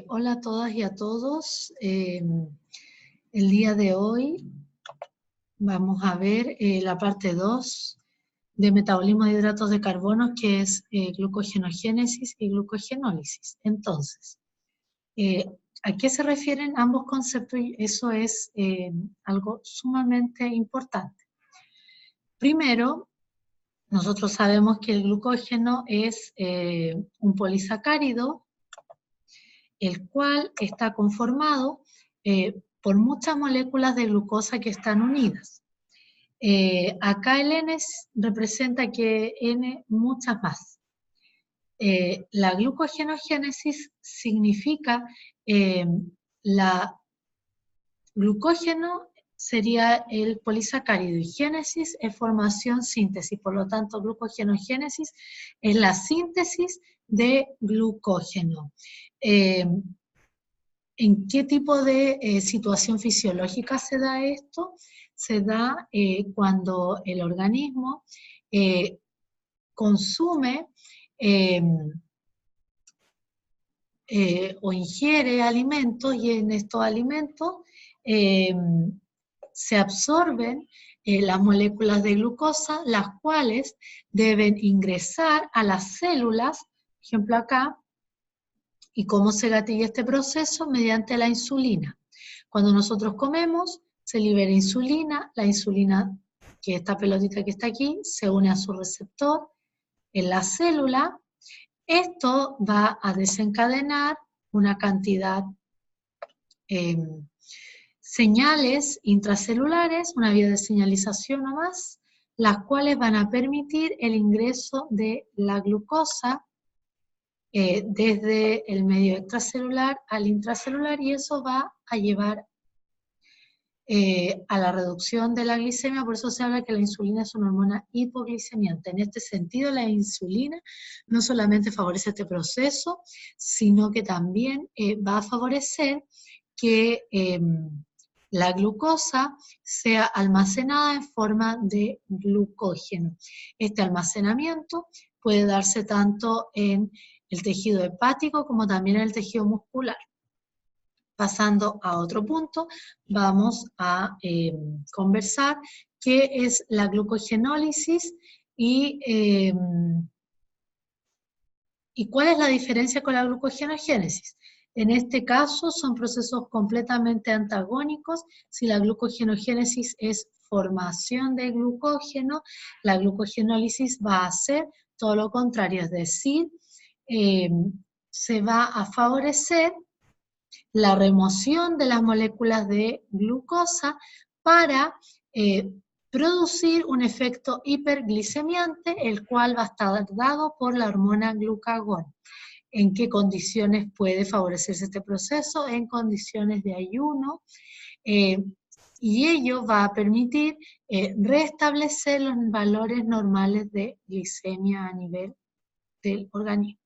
Hola a todas y a todos. El día de hoy vamos a ver la parte 2 de metabolismo de hidratos de carbono, que es glucogenogénesis y glucogenólisis. Entonces, ¿a qué se refieren ambos conceptos? Eso es algo sumamente importante. Primero, nosotros sabemos que el glucógeno es un polisacárido, el cual está conformado por muchas moléculas de glucosa que están unidas. Acá el N representa que N muchas más. La glucogenogénesis significa la glucógeno sería el polisacárido y génesis es formación, síntesis. Por lo tanto, glucogenogénesis es la síntesis de glucógeno. ¿En qué tipo de situación fisiológica se da esto? Se da cuando el organismo consume o ingiere alimentos, y en estos alimentos se absorben las moléculas de glucosa, las cuales deben ingresar a las células, por ejemplo acá. ¿Y cómo se gatilla este proceso? Mediante la insulina. Cuando nosotros comemos, se libera insulina, la insulina, que esta pelotita que está aquí, se une a su receptor en la célula. Esto va a desencadenar una cantidad señales intracelulares, una vía de señalización o más, las cuales van a permitir el ingreso de la glucosa desde el medio extracelular al intracelular, y eso va a llevar a la reducción de la glicemia. Por eso se habla que la insulina es una hormona hipoglicemiante. En este sentido, la insulina no solamente favorece este proceso, sino que también va a favorecer que la glucosa sea almacenada en forma de glucógeno. Este almacenamiento puede darse tanto en el tejido hepático como también en el tejido muscular. Pasando a otro punto, vamos a conversar qué es la glucogenólisis y cuál es la diferencia con la glucogenogénesis. En este caso son procesos completamente antagónicos. Si la glucogenogénesis es formación de glucógeno, la glucogenólisis va a ser todo lo contrario, es decir, se va a favorecer la remoción de las moléculas de glucosa para producir un efecto hiperglicemiante, el cual va a estar dado por la hormona glucagón. ¿En qué condiciones puede favorecerse este proceso? En condiciones de ayuno, y ello va a permitir restablecer los valores normales de glicemia a nivel del organismo.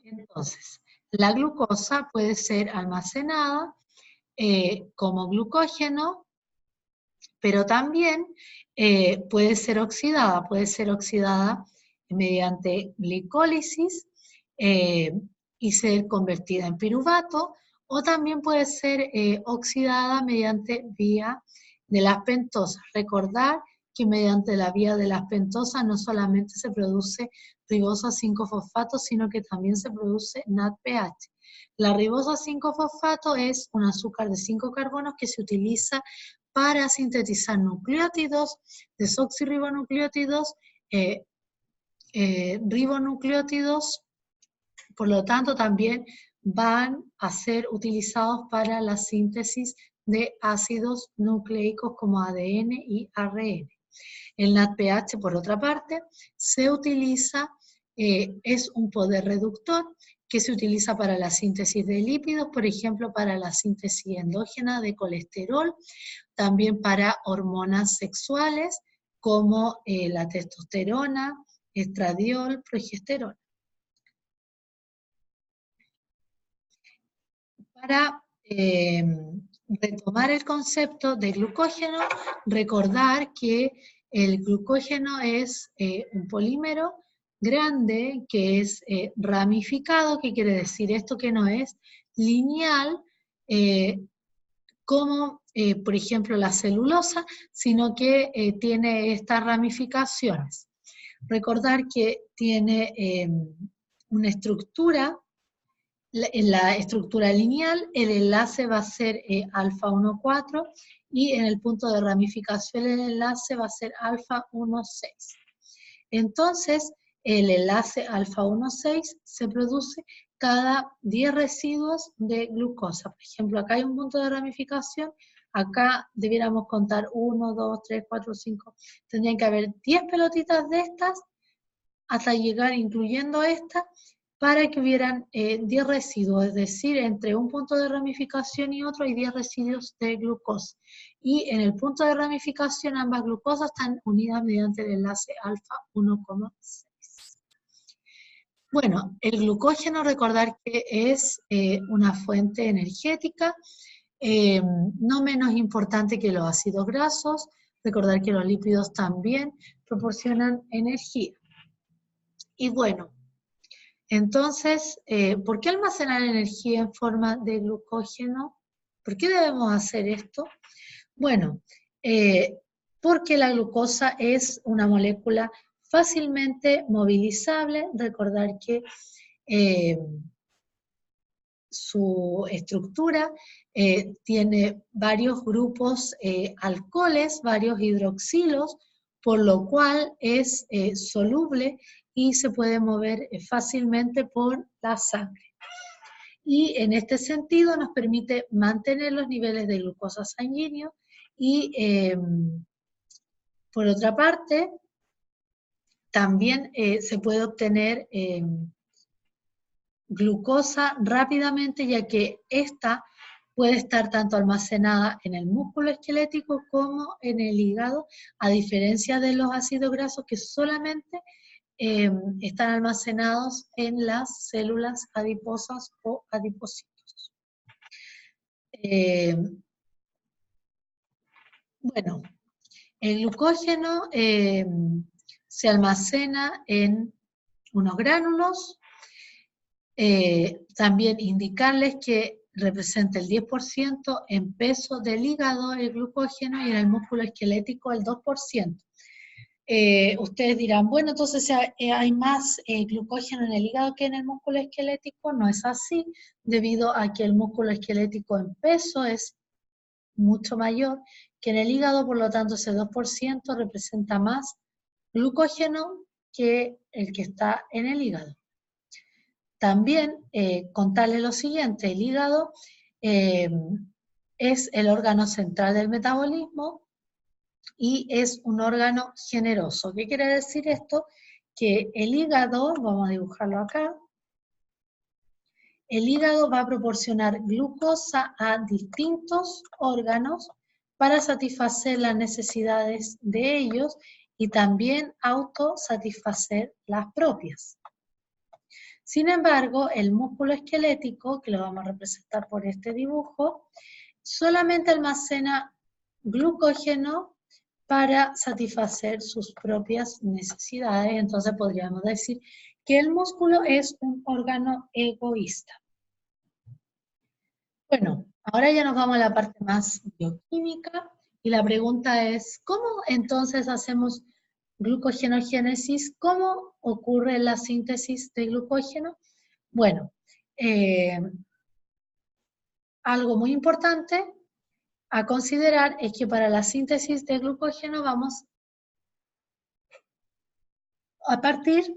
Entonces, la glucosa puede ser almacenada como glucógeno, pero también puede ser oxidada mediante glicólisis y ser convertida en piruvato, o también puede ser oxidada mediante vía de las pentosas. Recordar que mediante la vía de las pentosas no solamente se produce ribosa 5-fosfato, sino que también se produce NADPH. La ribosa 5-fosfato es un azúcar de 5 carbonos que se utiliza para sintetizar nucleótidos, desoxirribonucleótidos, ribonucleótidos. Por lo tanto, también van a ser utilizados para la síntesis de ácidos nucleicos como ADN y ARN. El NADPH, por otra parte, se utiliza, es un poder reductor que se utiliza para la síntesis de lípidos, por ejemplo, para la síntesis endógena de colesterol, también para hormonas sexuales como la testosterona, estradiol, progesterona. Para retomar el concepto de glucógeno, recordar que el glucógeno es un polímero grande que es ramificado, que quiere decir esto, que no es lineal, como por ejemplo la celulosa, sino que tiene estas ramificaciones. Recordar que tiene una estructura, en la estructura lineal el enlace va a ser alfa 1, 4, y en el punto de ramificación el enlace va a ser alfa 1, 6. Entonces, el enlace alfa 1, 6 se produce cada 10 residuos de glucosa. Por ejemplo, acá hay un punto de ramificación, acá debiéramos contar 1, 2, 3, 4, 5. Tendrían que haber 10 pelotitas de estas hasta llegar, incluyendo esta, para que hubieran 10 residuos, es decir, entre un punto de ramificación y otro hay 10 residuos de glucosa. Y en el punto de ramificación ambas glucosas están unidas mediante el enlace alfa 1,6. Bueno, el glucógeno, recordar que es una fuente energética, no menos importante que los ácidos grasos. Recordar que los lípidos también proporcionan energía. Y bueno, entonces, ¿por qué almacenar energía en forma de glucógeno? ¿Por qué debemos hacer esto? Bueno, porque la glucosa es una molécula fácilmente movilizable. Recordar que su estructura tiene varios grupos alcoholes, varios hidroxilos, por lo cual es soluble y se puede mover fácilmente por la sangre. Y en este sentido nos permite mantener los niveles de glucosa sanguíneo y por otra parte también se puede obtener glucosa rápidamente, ya que esta puede estar tanto almacenada en el músculo esquelético como en el hígado, a diferencia de los ácidos grasos que solamente están almacenados en las células adiposas o adipocitos. Bueno, el glucógeno se almacena en unos gránulos. También indicarles que representa el 10% en peso del hígado el glucógeno y en el músculo esquelético el 2%. Ustedes dirán, bueno, entonces hay más glucógeno en el hígado que en el músculo esquelético. No es así, debido a que el músculo esquelético en peso es mucho mayor que en el hígado, por lo tanto ese 2% representa más glucógeno que el que está en el hígado. También contarles lo siguiente, el hígado es el órgano central del metabolismo y es un órgano generoso. ¿Qué quiere decir esto? Que el hígado, vamos a dibujarlo acá, el hígado va a proporcionar glucosa a distintos órganos para satisfacer las necesidades de ellos y también autosatisfacer las propias. Sin embargo, el músculo esquelético, que lo vamos a representar por este dibujo, solamente almacena glucógeno para satisfacer sus propias necesidades. Entonces podríamos decir que el músculo es un órgano egoísta. Bueno, ahora ya nos vamos a la parte más bioquímica y la pregunta es, ¿cómo entonces hacemos glucogenogénesis? ¿Cómo ocurre la síntesis de glucógeno? Bueno, algo muy importante a considerar es que para la síntesis de glucógeno vamos a partir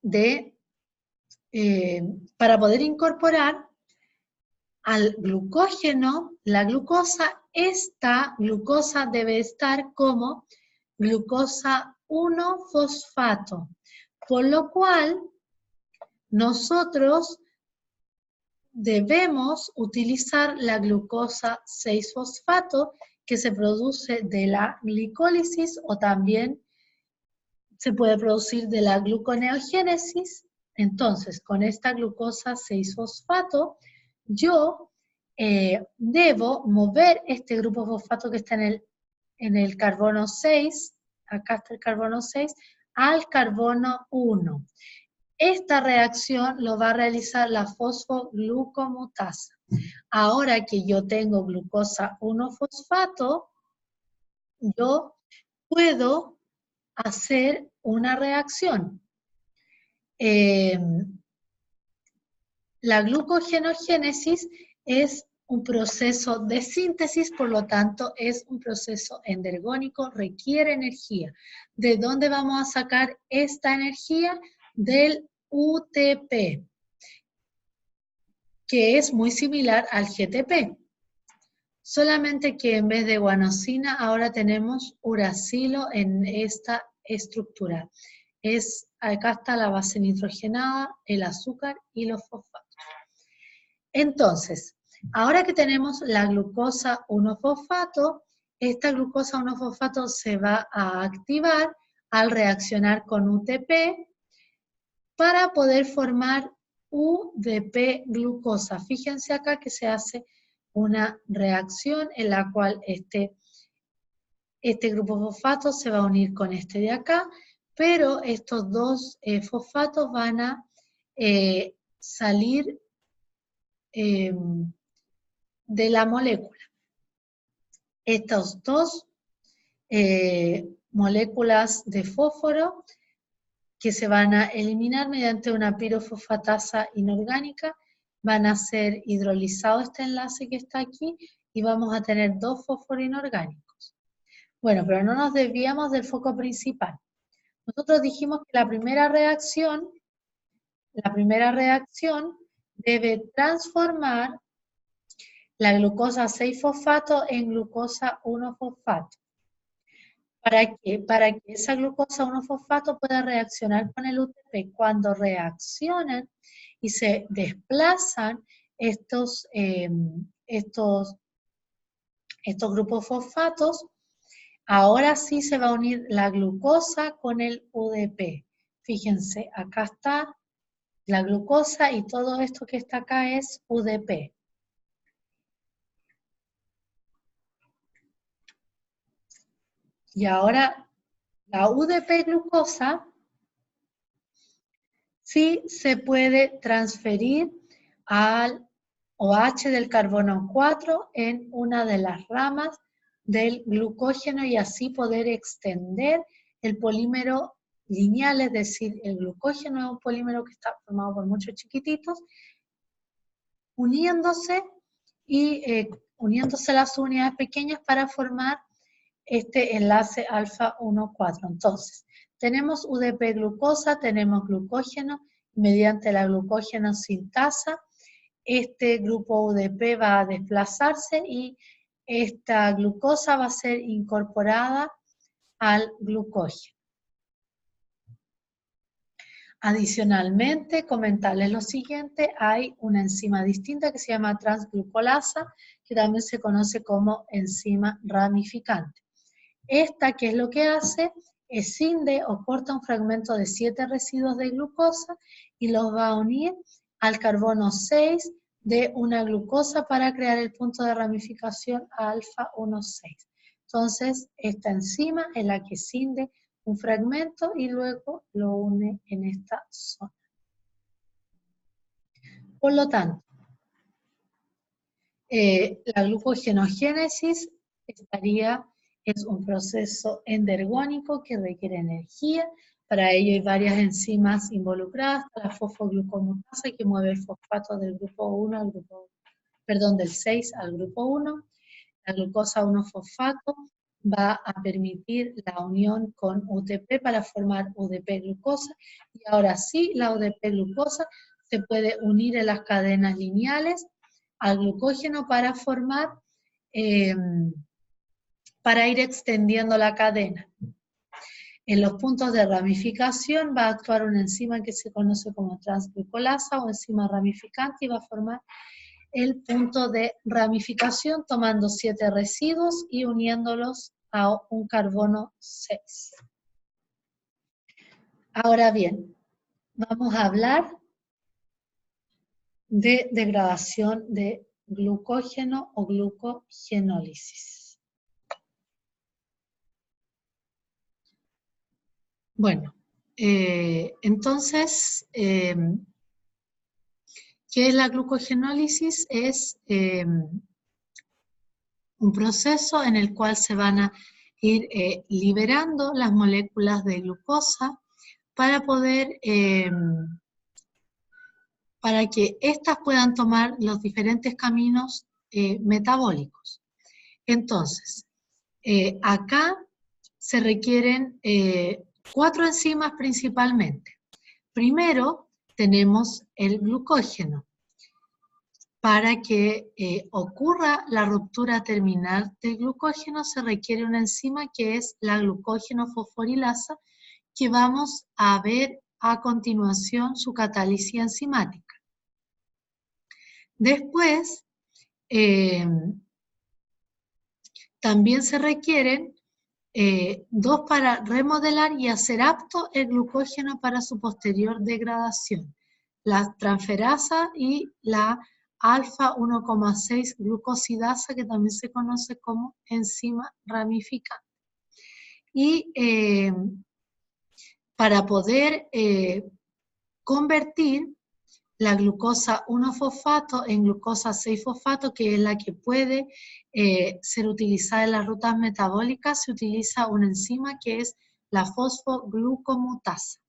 de, para poder incorporar al glucógeno, la glucosa, esta glucosa debe estar como glucosa 1-fosfato, por lo cual nosotros debemos utilizar la glucosa 6-fosfato que se produce de la glicólisis o también se puede producir de la gluconeogénesis. Entonces, con esta glucosa 6-fosfato, yo debo mover este grupo fosfato que está en el carbono 6, acá está el carbono 6, al carbono 1. Esta reacción lo va a realizar la fosfoglucomutasa. Ahora que yo tengo glucosa 1-fosfato, yo puedo hacer una reacción. La glucogenogénesis es un proceso de síntesis, por lo tanto es un proceso endergónico, requiere energía. ¿De dónde vamos a sacar esta energía? Del UTP, que es muy similar al GTP. Solamente que en vez de guanosina ahora tenemos uracilo en esta estructura. Acá está la base nitrogenada, el azúcar y los fosfatos. Entonces, ahora que tenemos la glucosa 1-fosfato, esta glucosa 1-fosfato se va a activar al reaccionar con UTP para poder formar UDP-glucosa. Fíjense acá que se hace una reacción en la cual este grupo fosfato se va a unir con este de acá, pero estos dos fosfatos van a salir de la molécula. Estas dos moléculas de fósforo que se van a eliminar mediante una pirofosfatasa inorgánica, van a ser hidrolizado este enlace que está aquí y vamos a tener dos fósforos inorgánicos. Bueno, pero no nos desviamos del foco principal. Nosotros dijimos que la primera reacción debe transformar la glucosa 6-fosfato en glucosa 1-fosfato. ¿Para qué? Para que esa glucosa 1-fosfato pueda reaccionar con el UTP. Cuando reaccionan y se desplazan estos grupos fosfatos, ahora sí se va a unir la glucosa con el UDP. Fíjense, acá está la glucosa y todo esto que está acá es UDP. Y ahora la UDP-glucosa sí se puede transferir al OH del carbono 4 en una de las ramas del glucógeno y así poder extender el polímero lineal, es decir, el glucógeno es un polímero que está formado por muchos chiquititos, uniéndose las unidades pequeñas para formar este enlace alfa 1,4. Entonces, tenemos UDP-glucosa, tenemos glucógeno, mediante la glucógeno sintasa, este grupo UDP va a desplazarse y esta glucosa va a ser incorporada al glucógeno. Adicionalmente, comentarles lo siguiente, hay una enzima distinta que se llama transglucolasa, que también se conoce como enzima ramificante. Esta, ¿qué es lo que hace? Escinde o corta un fragmento de 7 residuos de glucosa y los va a unir al carbono 6 de una glucosa para crear el punto de ramificación alfa 1,6. Entonces, esta enzima es la que escinde un fragmento y luego lo une en esta zona. Por lo tanto, la glucogenogénesis es un proceso endergónico que requiere energía. Para ello hay varias enzimas involucradas, la fosfoglucomutasa que mueve el fosfato del grupo 1 del 6 al grupo 1. La glucosa 1-fosfato va a permitir la unión con UTP para formar UDP-glucosa. Y ahora sí, la UDP-glucosa se puede unir en las cadenas lineales al glucógeno para formar, para ir extendiendo la cadena. En los puntos de ramificación va a actuar una enzima que se conoce como transglucolasa o enzima ramificante y va a formar el punto de ramificación tomando 7 residuos y uniéndolos a un carbono 6. Ahora bien, vamos a hablar de degradación de glucógeno o glucogenólisis. Bueno, Entonces, ¿qué es la glucogenólisis? Es un proceso en el cual se van a ir liberando las moléculas de glucosa para poder, para que éstas puedan tomar los diferentes caminos metabólicos. Entonces, acá se requieren 4 enzimas principalmente. Primero, tenemos el glucógeno. Para que ocurra la ruptura terminal del glucógeno se requiere una enzima que es la glucógeno fosforilasa, que vamos a ver a continuación su catálisis enzimática. Después, también se requieren 2 para remodelar y hacer apto el glucógeno para su posterior degradación, la transferasa y la alfa 1,6 glucosidasa, que también se conoce como enzima ramificante. Y para poder convertir la glucosa 1-fosfato en glucosa 6-fosfato, que es la que puede ser utilizada en las rutas metabólicas, se utiliza una enzima que es la fosfoglucomutasa.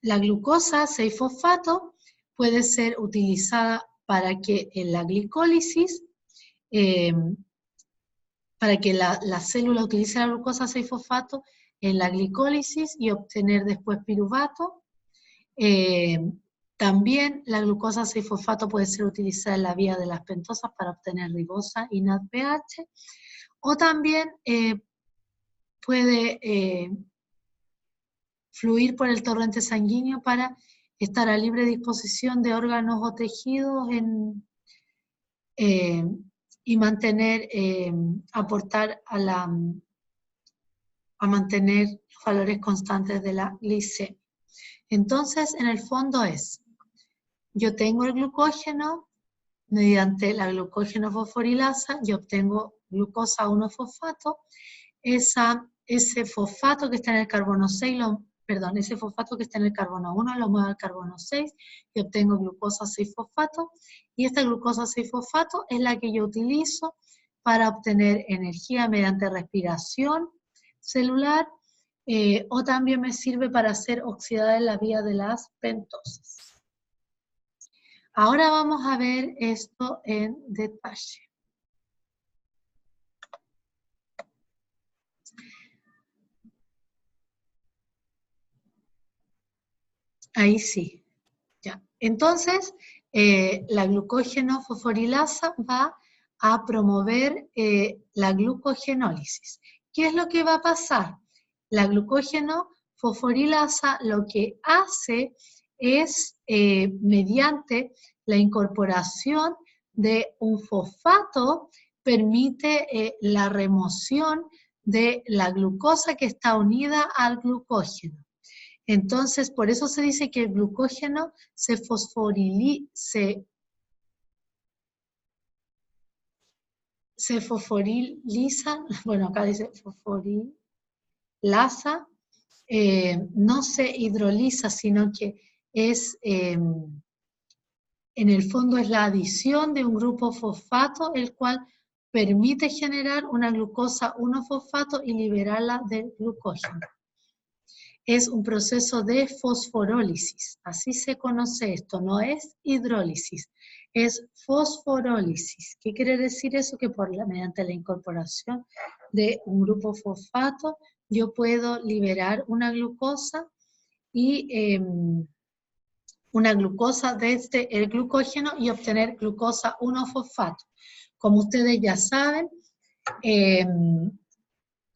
La glucosa 6-fosfato puede ser utilizada para que en la glicólisis, para que la célula utilice la glucosa 6-fosfato en la glicólisis y obtener después piruvato. También la glucosa 6-fosfato puede ser utilizada en la vía de las pentosas para obtener ribosa y NADPH, o también puede fluir por el torrente sanguíneo para estar a libre disposición de órganos o tejidos y mantener, aportar a mantener los valores constantes de la glicemia. Entonces, en el fondo yo tengo el glucógeno, mediante la glucógeno fosforilasa, yo obtengo glucosa 1-fosfato, ese fosfato que está en el carbono 6, ese fosfato que está en el carbono 1 lo muevo al carbono 6 y obtengo glucosa 6-fosfato, y esta glucosa 6-fosfato es la que yo utilizo para obtener energía mediante respiración celular, o también me sirve para ser oxidada en la vía de las pentosas. Ahora vamos a ver esto en detalle. Ahí sí, ya. Entonces, la glucógeno fosforilasa va a promover la glucogenólisis. ¿Qué es lo que va a pasar? La glucógeno fosforilasa lo que hace es, mediante la incorporación de un fosfato, permite la remoción de la glucosa que está unida al glucógeno. Entonces, por eso se dice que el glucógeno se fosforiliza, bueno, acá dice fosforilasa, no se hidroliza, sino que es, en el fondo es la adición de un grupo fosfato, el cual permite generar una glucosa 1-fosfato y liberarla del glucógeno. Es un proceso de fosforólisis, así se conoce esto, no es hidrólisis, es fosforólisis. ¿Qué quiere decir eso? Que mediante la incorporación de un grupo fosfato, yo puedo liberar una glucosa y una glucosa desde el glucógeno y obtener glucosa 1-fosfato. Como ustedes ya saben,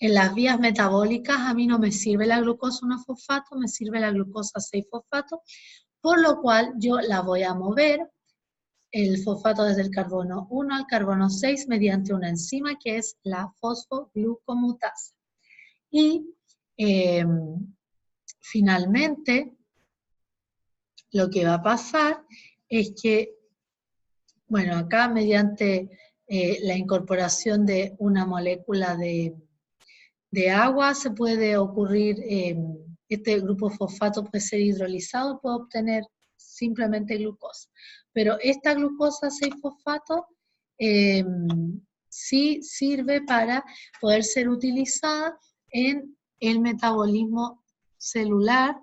en las vías metabólicas a mí no me sirve la glucosa 1-fosfato, me sirve la glucosa 6-fosfato, por lo cual yo la voy a mover, el fosfato desde el carbono 1 al carbono 6 mediante una enzima que es la fosfoglucomutasa. Y finalmente, lo que va a pasar es que, bueno, acá mediante la incorporación de una molécula de de agua se puede ocurrir, este grupo fosfato puede ser hidrolizado, puede obtener simplemente glucosa. Pero esta glucosa 6-fosfato sí sirve para poder ser utilizada en el metabolismo celular,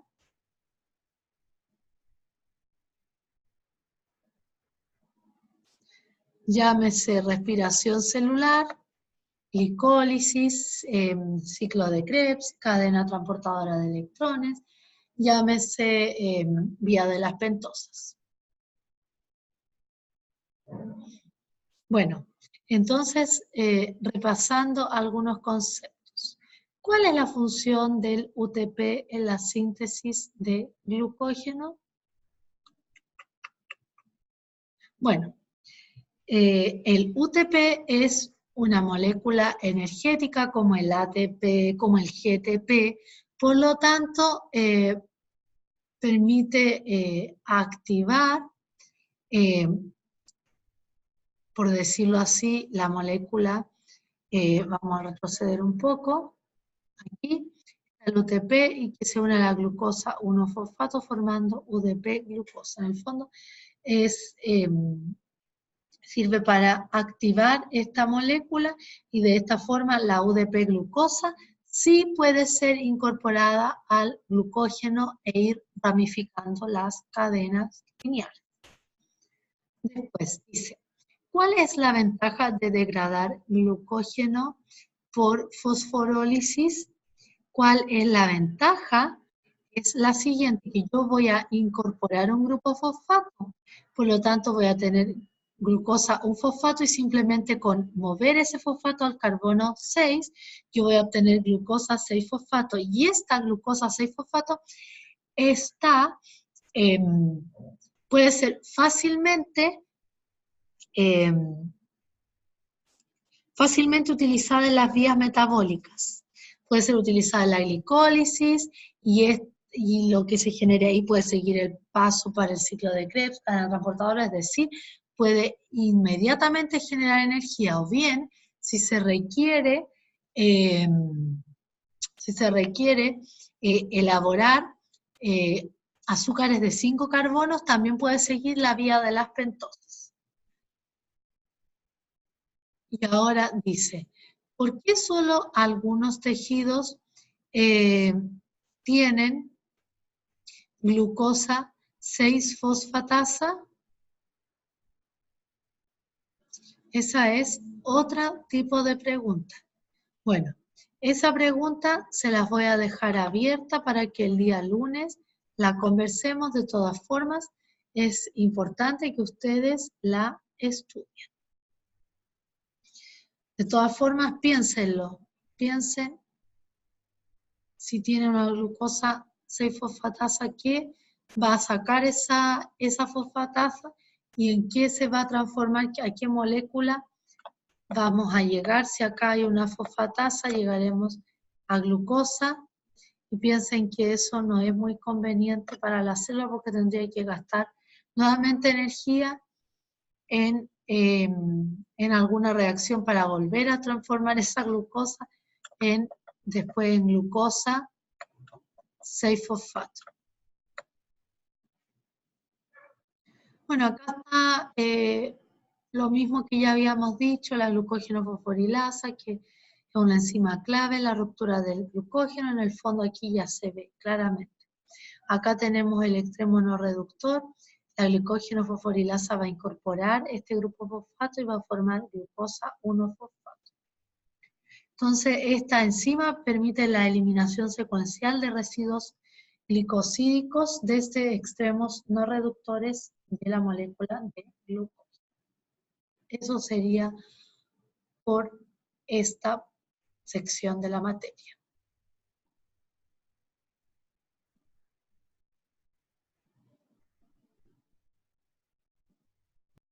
llámese respiración celular, glicólisis, ciclo de Krebs, cadena transportadora de electrones, llámese vía de las pentosas. Bueno, entonces, repasando algunos conceptos. ¿Cuál es la función del UTP en la síntesis de glucógeno? Bueno, el UTP es una molécula energética como el ATP, como el GTP, por lo tanto, permite activar, por decirlo así, la molécula, vamos a retroceder un poco, aquí, el UTP y que se une a la glucosa 1-fosfato formando UDP-glucosa. En el fondo sirve para activar esta molécula y de esta forma la UDP-glucosa sí puede ser incorporada al glucógeno e ir ramificando las cadenas lineales. Después dice, ¿cuál es la ventaja de degradar glucógeno por fosforólisis? ¿Cuál es la ventaja? Es la siguiente, que yo voy a incorporar un grupo fosfato, por lo tanto voy a tener glucosa, un fosfato, y simplemente con mover ese fosfato al carbono 6, yo voy a obtener glucosa 6-fosfato, y esta glucosa 6-fosfato está, puede ser fácilmente utilizada en las vías metabólicas. Puede ser utilizada en la glicólisis y lo que se genere ahí puede seguir el paso para el ciclo de Krebs, para la transportadora, es decir, puede inmediatamente generar energía, o bien, si se requiere elaborar azúcares de 5 carbonos, también puede seguir la vía de las pentosas. Y ahora dice, ¿por qué solo algunos tejidos tienen glucosa 6-fosfatasa? Esa es otro tipo de pregunta. Bueno, esa pregunta se las voy a dejar abierta para que el día lunes la conversemos. De todas formas, es importante que ustedes la estudien. De todas formas, piénsenlo. Piensen si tiene una glucosa 6-fosfatasa, ¿qué va a sacar esa fosfatasa y en qué se va a transformar, a qué molécula vamos a llegar? Si acá hay una fosfatasa, llegaremos a glucosa, y piensen que eso no es muy conveniente para la célula porque tendría que gastar nuevamente energía en alguna reacción para volver a transformar esa glucosa después en glucosa 6-fosfato. Bueno, acá está lo mismo que ya habíamos dicho, la glucógeno fosforilasa, que es una enzima clave en la ruptura del glucógeno. En el fondo aquí ya se ve claramente. Acá tenemos el extremo no reductor. La glucógeno fosforilasa va a incorporar este grupo fosfato y va a formar glucosa 1-fosfato. Entonces, esta enzima permite la eliminación secuencial de residuos glicosídicos desde extremos no reductores de la molécula de glucógeno. Eso sería por esta sección de la materia.